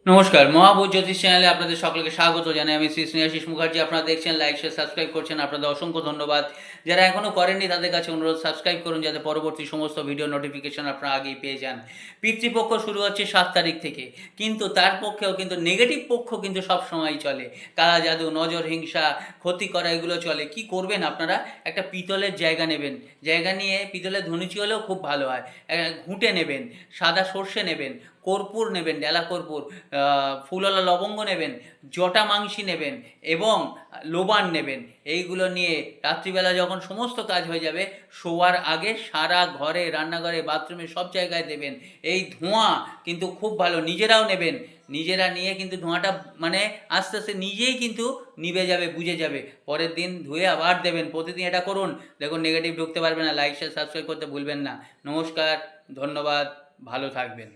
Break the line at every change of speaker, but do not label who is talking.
নমস্কার, মহাভূত জ্যোতিষ চ্যানেলে আপনাদের সকলকে স্বাগত জানাই। আমি শ্রী স্নেহাশিস মুখার্জি। আপনারা দেখছেন, লাইক শেয়ার সাবস্ক্রাইব করছেন, আপনাদের অসংখ্য ধন্যবাদ। যারা এখনও করেননি তাদের কাছে অনুরোধ, সাবস্ক্রাইব করুন যাতে পরবর্তী সমস্ত ভিডিও নোটিফিকেশন আপনারা আগেই পেয়ে যান। পিতৃপক্ষ শুরু হচ্ছে 7 তারিখ থেকে, কিন্তু তার পক্ষেও কিন্তু নেগেটিভ পক্ষ কিন্তু সবসময়ই চলে। কালা জাদু, নজর, হিংসা, ক্ষতি করা, এগুলো চলে। কি করবেন আপনারা? একটা পিতলের জায়গা নেবেন, জায়গা নিয়ে পিতলের ধনুচি হলেও খুব ভালো হয়। ঘুঁটে নেবেন, সাদা সর্ষে নেবেন, কর্পূর নেবেন, ডেলা কর্পূর, ফুলওয়ালা লবঙ্গ নেবেন, জটা মাংসি নেবেন এবং লোবান নেবেন। এইগুলো নিয়ে রাত্রিবেলা যখন সমস্ত কাজ হয়ে যাবে, শোয়ার আগে সারা ঘরে, রান্নাঘরে, বাথরুমে সব জায়গায় দেবেন। এই ধোঁয়া কিন্তু খুব ভালো, নিজেরাও নেবেন। নিজেরা নিয়ে কিন্তু ধোঁয়াটা মানে আস্তে আস্তে নিজেই কিন্তু নিভে যাবে, বুঝে যাবে। পরের দিন ধুয়ে আবার দেবেন। প্রতিদিন এটা করুন, দেখুন নেগেটিভ ঢুকতে পারবে না। লাইক শেয়ার সাবস্ক্রাইব করতে ভুলবেন না। নমস্কার, ধন্যবাদ, ভালো থাকবেন।